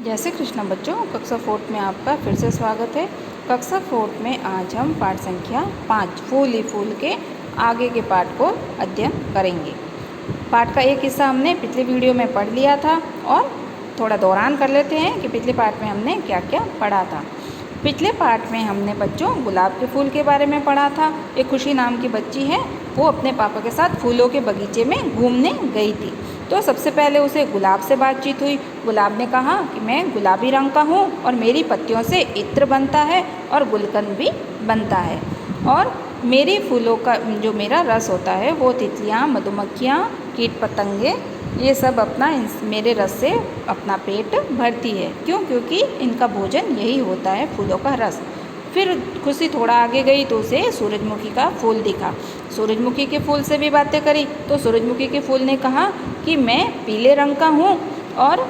जय श्री कृष्ण बच्चों, कक्षा 4 में आपका फिर से स्वागत है। कक्षा 4 में आज हम पाठ संख्या 5 फूल ही फूल के आगे के पाठ को अध्ययन करेंगे। पाठ का एक हिस्सा हमने पिछले वीडियो में पढ़ लिया था और थोड़ा दोहरान कर लेते हैं कि पिछले पाठ में हमने क्या क्या पढ़ा था। पिछले पाठ में हमने बच्चों गुलाब के फूल के बारे में पढ़ा था। एक खुशी नाम की बच्ची है, वो अपने पापा के साथ फूलों के बगीचे में घूमने गई थी। तो सबसे पहले उसे गुलाब से बातचीत हुई। गुलाब ने कहा कि मैं गुलाबी रंग का हूँ और मेरी पत्तियों से इत्र बनता है और गुलकंद भी बनता है, और मेरी फूलों का जो मेरा रस होता है वो तितलियाँ, मधुमक्खियाँ, कीट पतंगे ये सब अपना मेरे रस से अपना पेट भरती है। क्यों? क्योंकि इनका भोजन यही होता है, फूलों का रस। फिर खुशी थोड़ा आगे गई तो उसे सूरजमुखी का फूल दिखा। सूरजमुखी के फूल से भी बातें करी तो सूरजमुखी के फूल ने कहा कि मैं पीले रंग का हूँ और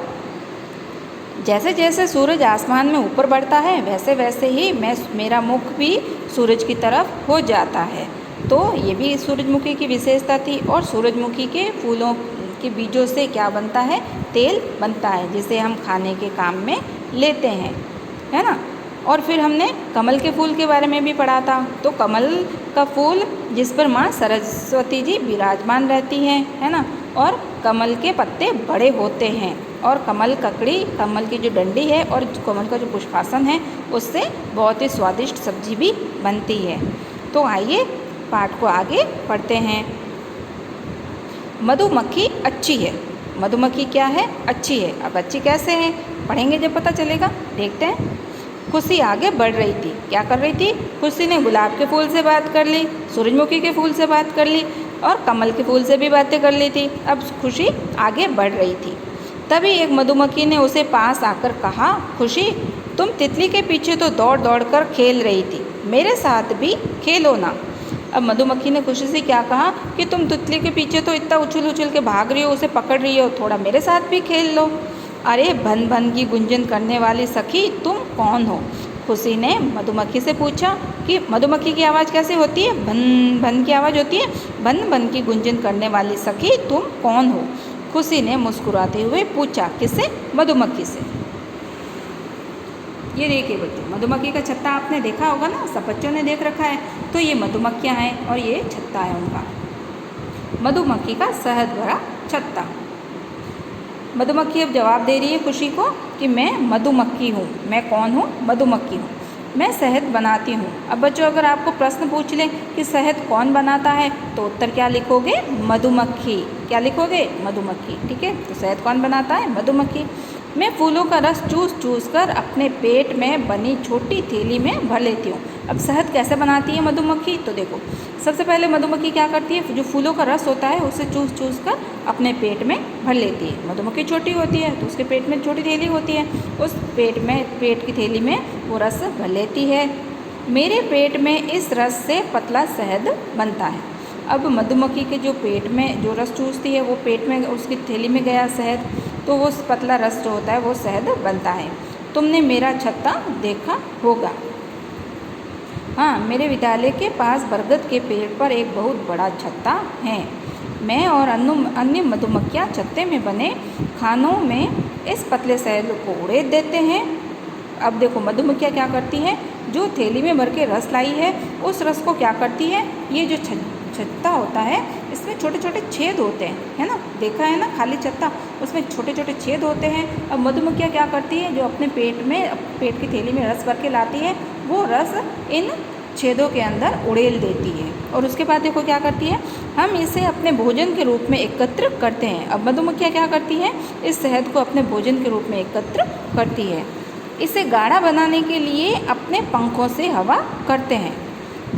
जैसे जैसे सूरज आसमान में ऊपर बढ़ता है वैसे वैसे ही मेरा मुख भी सूरज की तरफ हो जाता है। तो ये भी सूरजमुखी की विशेषता थी। और सूरजमुखी के फूलों के बीजों से क्या बनता है? तेल बनता है, जिसे हम खाने के काम में लेते हैं, है ना। और फिर हमने कमल के फूल के बारे में भी पढ़ा था। तो कमल का फूल जिस पर माँ सरस्वती जी विराजमान रहती हैं, है ना। और कमल के पत्ते बड़े होते हैं और कमल ककड़ी, कमल की जो डंडी है और कमल का जो पुष्पासन है उससे बहुत ही स्वादिष्ट सब्जी भी बनती है। तो आइए पाठ को आगे पढ़ते हैं। मधुमक्खी अच्छी है। मधुमक्खी क्या है? अच्छी है। अब अच्छी कैसे है पढ़ेंगे जब पता चलेगा। देखते हैं। खुशी आगे बढ़ रही थी। क्या कर रही थी? खुशी ने गुलाब के फूल से बात कर ली, सूरजमुखी के फूल से बात कर ली और कमल के फूल से भी बातें कर ली थी। अब खुशी आगे बढ़ रही थी। तभी एक मधुमक्खी ने उसे पास आकर कहा, खुशी तुम तितली के पीछे तो दौड़ दौड़ कर खेल रही थी, मेरे साथ भी खेलो ना। अब मधुमक्खी ने खुशी से क्या कहा कि तुम तितली के पीछे तो इतना उछल उछल के भाग रही हो, उसे पकड़ रही हो, थोड़ा मेरे साथ भी खेल लो। अरे भन भन की गुंजन करने वाली सखी, तुम कौन हो? खुशी ने मधुमक्खी से पूछा कि मधुमक्खी की आवाज़ कैसे होती है? भन भन की आवाज़ होती है। भन भन की गुंजन करने वाली सखी, तुम कौन हो? खुशी ने मुस्कुराते हुए पूछा। किससे? मधुमक्खी से। ये देखिए बच्चों, मधुमक्खी का छत्ता आपने देखा होगा ना, सब बच्चों ने देख रखा है। तो ये मधुमक्खियाँ हैं और ये छत्ता है उनका, मधुमक्खी का शहद भरा छत्ता। मधुमक्खी अब जवाब दे रही है खुशी को कि मैं मधुमक्खी हूँ। मैं कौन हूँ? मधुमक्खी हूँ। मैं शहद बनाती हूँ। अब बच्चों अगर आपको प्रश्न पूछ लें कि शहद कौन बनाता है तो उत्तर क्या लिखोगे? मधुमक्खी। क्या लिखोगे? मधुमक्खी। ठीक है, तो शहद कौन बनाता है? मधुमक्खी। मैं फूलों का रस चूस चूस कर अपने पेट में बनी छोटी थैली में भर लेती हूँ। अब शहद कैसे बनाती है मधुमक्खी? तो देखो, सबसे पहले मधुमक्खी क्या करती है? जो फूलों का रस होता है उसे चूस चूस कर अपने पेट में भर लेती है। मधुमक्खी छोटी होती है तो उसके पेट में छोटी थैली होती है, उस पेट की थैली में वो रस भर लेती है। मेरे पेट में इस रस से पतला शहद बनता है। अब मधुमक्खी के जो पेट में जो रस चूसती है वो पेट में उसकी थैली में गया शहद, तो वो पतला रस जो होता है वो शहद बनता है। तुमने मेरा छत्ता देखा होगा। हाँ, मेरे विद्यालय के पास बरगद के पेड़ पर एक बहुत बड़ा छत्ता है। मैं और अन्य मधुमक्खियाँ छत्ते में बने खानों में इस पतले शहद को उड़ेल देते हैं। अब देखो मधुमक्खियाँ क्या करती हैं? जो थैली में भर के रस लाई है उस रस को क्या करती है? ये जो छत्ता होता है इसमें छोटे छोटे छेद होते हैं, है ना। देखा है ना खाली छत्ता, उसमें छोटे छोटे छेद होते हैं। अब मधुमक्खियाँ क्या करती है? जो अपने पेट की थैली में रस भर के लाती है वो रस इन छेदों के अंदर उड़ेल देती है और उसके बाद देखो क्या करती है? हम इसे अपने भोजन के रूप में एकत्र करते हैं। अब मधुमक्खियाँ क्या करती हैं? इस शहद को अपने भोजन के रूप में एकत्र करती है। इसे गाढ़ा बनाने के लिए अपने पंखों से हवा करते हैं।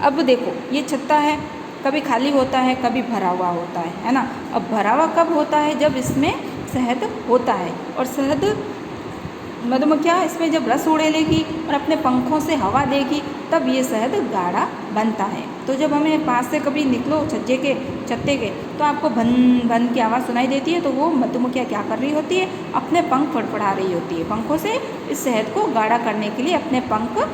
अब देखो ये छत्ता है, कभी खाली होता है कभी भरा हुआ होता है ना। अब भरा हुआ कब होता है? जब इसमें शहद होता है, और शहद मधुमक्खियाँ इसमें जब रस उड़ेलेगी और अपने पंखों से हवा देगी तब ये शहद गाढ़ा बनता है। तो जब हमें पास से कभी निकलो छत्ते के तो आपको भन भन की आवाज़ सुनाई देती है, तो वो मधुमक्खियाँ क्या कर रही होती है? अपने पंख फड़फड़ा रही होती है। पंखों से इस शहद को गाढ़ा करने के लिए अपने पंख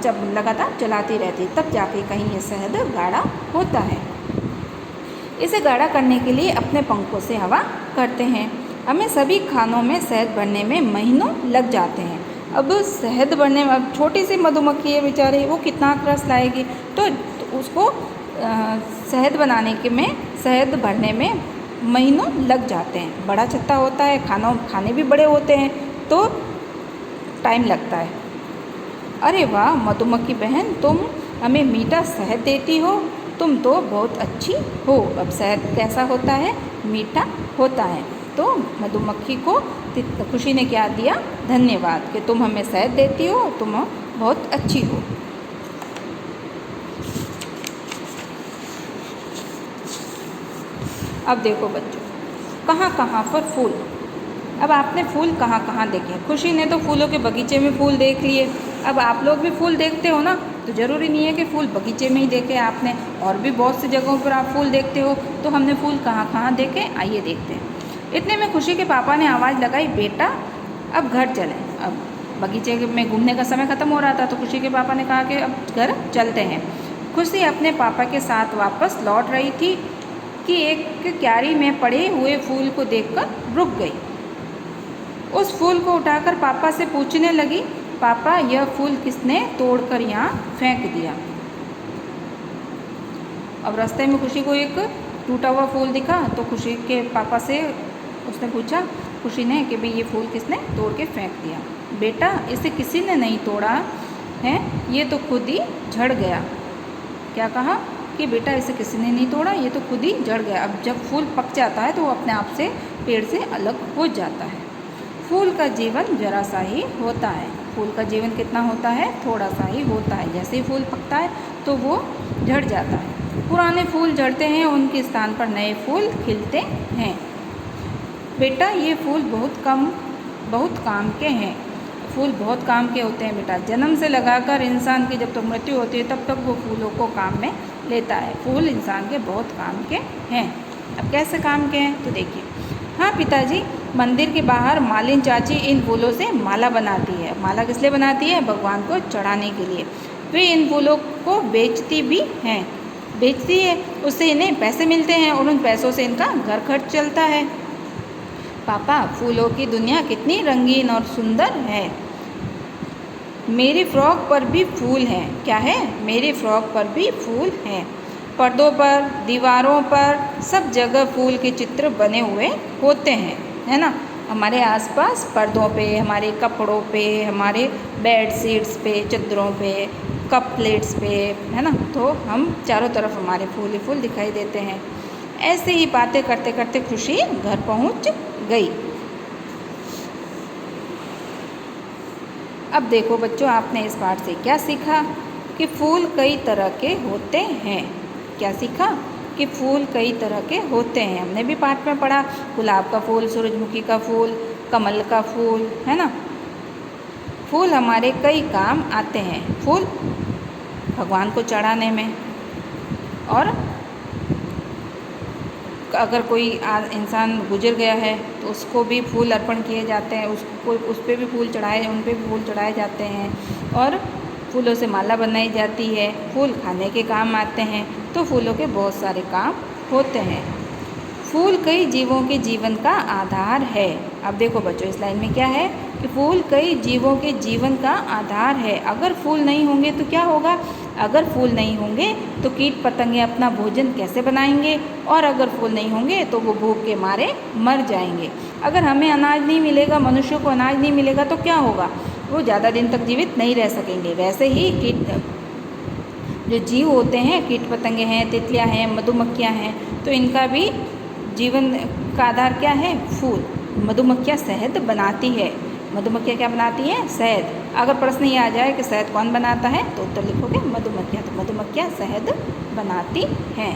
जब लगातार चलाती रहती है तब जाके कहीं ये शहद गाढ़ा होता है। इसे गाढ़ा करने के लिए अपने पंखों से हवा करते हैं। हमें सभी खानों में शहद भरने में महीनों लग जाते हैं। अब शहद भरने में, अब छोटी सी मधुमक्खी है बेचारी, वो कितना रस लाएगी, तो उसको शहद बनाने के में, शहद भरने में महीनों लग जाते हैं। बड़ा छत्ता होता है, खाने भी बड़े होते हैं, तो टाइम लगता है। अरे वाह मधुमक्खी बहन, तुम हमें मीठा शहद देती हो, तुम तो बहुत अच्छी हो। अब शहद कैसा होता है? मीठा होता है। तो मधुमक्खी को खुशी ने क्या दिया? धन्यवाद कि तुम हमें शहद देती हो, तुम बहुत अच्छी हो। अब देखो बच्चों, कहाँ कहाँ पर फूल। अब आपने फूल कहाँ कहाँ देखे? खुशी ने तो फूलों के बगीचे में फूल देख लिए। अब आप लोग भी फूल देखते हो ना, तो ज़रूरी नहीं है कि फूल बगीचे में ही देखे आपने, और भी बहुत सी जगहों पर आप फूल देखते हो। तो हमने फूल कहाँ कहाँ देखे, आइए देखते हैं। इतने में खुशी के पापा ने आवाज़ लगाई, बेटा अब घर चलें। अब बगीचे में घूमने का समय ख़त्म हो रहा था, तो खुशी के पापा ने कहा कि अब घर चलते हैं। खुशी अपने पापा के साथ वापस लौट रही थी कि एक क्यारी में पड़े हुए फूल को देखकर रुक गई। उस फूल को उठाकर पापा से पूछने लगी, पापा यह फूल किसने तोड़कर यहाँ फेंक दिया? अब रास्ते में खुशी को एक टूटा हुआ फूल दिखा, तो खुशी के पापा से उसने पूछा, खुशी ने, कि भाई ये फूल किसने तोड़ के फेंक दिया? बेटा इसे किसी ने नहीं तोड़ा है, ये तो खुद ही झड़ गया। क्या कहा? कि बेटा इसे किसी ने नहीं तोड़ा, ये तो खुद ही झड़ गया। अब जब फूल पक जाता है तो वो अपने आप से पेड़ से अलग हो जाता है। फूल का जीवन जरा सा ही होता है। फूल का जीवन कितना होता है? थोड़ा सा ही होता है। जैसे ही फूल पकता है तो वो झड़ जाता है। पुराने फूल झड़ते हैं, उनके स्थान पर नए फूल खिलते हैं। बेटा ये फूल बहुत काम के हैं। फूल बहुत काम के होते हैं बेटा। जन्म से लगाकर इंसान की जब तक मृत्यु होती है तब तक वो फूलों को काम में लेता है। फूल इंसान के बहुत काम के हैं। अब कैसे काम के हैं तो देखिए। हाँ पिताजी, मंदिर के बाहर मालिन चाची इन फूलों से माला बनाती है। माला किस लिए बनाती है? भगवान को चढ़ाने के लिए। वे इन फूलों को बेचती भी हैं, बेचती है, उससे इन्हें पैसे मिलते हैं और उन पैसों से इनका घर खर्च चलता है। पापा फूलों की दुनिया कितनी रंगीन और सुंदर है। मेरी फ्रॉक पर भी फूल हैं। क्या है? मेरी फ्रॉक पर भी फूल हैं। पर्दों पर, दीवारों पर, सब जगह फूल के चित्र बने हुए होते हैं, है ना। हमारे आसपास पर्दों पे, हमारे कपड़ों पे, हमारे बेड शीट्स पे, चादरों पे, कप प्लेट्स पे, है ना। तो हम चारों तरफ हमारे फूल ही फूल दिखाई देते हैं। ऐसे ही बातें करते करते खुशी घर पहुंच गई। अब देखो बच्चों, आपने इस पाठ से क्या सीखा? कि फूल कई तरह के होते हैं। क्या सीखा? कि फूल कई तरह के होते हैं। हमने भी पाठ में पढ़ा, गुलाब का फूल, सूरजमुखी का फूल, कमल का फूल, है ना। फूल हमारे कई काम आते हैं। फूल भगवान को चढ़ाने में, और अगर कोई इंसान गुजर गया है तो उसको भी फूल अर्पण किए जाते हैं, उस पर भी फूल चढ़ाए, उन पर भी फूल चढ़ाए जाते हैं, और फूलों से माला बनाई जाती है। फूल खाने के काम आते हैं। तो फूलों के बहुत सारे काम होते हैं। फूल कई जीवों के जीवन का आधार है। अब देखो बच्चों, इस लाइन में क्या है कि फूल कई जीवों के जीवन का आधार है। अगर फूल नहीं होंगे तो क्या होगा? अगर फूल नहीं होंगे तो कीट पतंगे अपना भोजन कैसे बनाएंगे, और अगर फूल नहीं होंगे तो वो भूख के मारे मर जाएंगे। अगर हमें अनाज नहीं मिलेगा, मनुष्य को अनाज नहीं मिलेगा तो क्या होगा? वो ज़्यादा दिन तक जीवित नहीं रह सकेंगे। वैसे ही जो जीव होते हैं, कीट पतंगे हैं, तितलियां हैं, मधुमक्खियां हैं, तो इनका भी जीवन का आधार क्या है? फूल। मधुमक्खियां शहद बनाती है। मधुमक्खियां क्या बनाती हैं? शहद। अगर प्रश्न ये आ जाए कि शहद कौन बनाता है तो उत्तर लिखोगे मधुमक्खियां। तो मधुमक्खियां शहद बनाती हैं।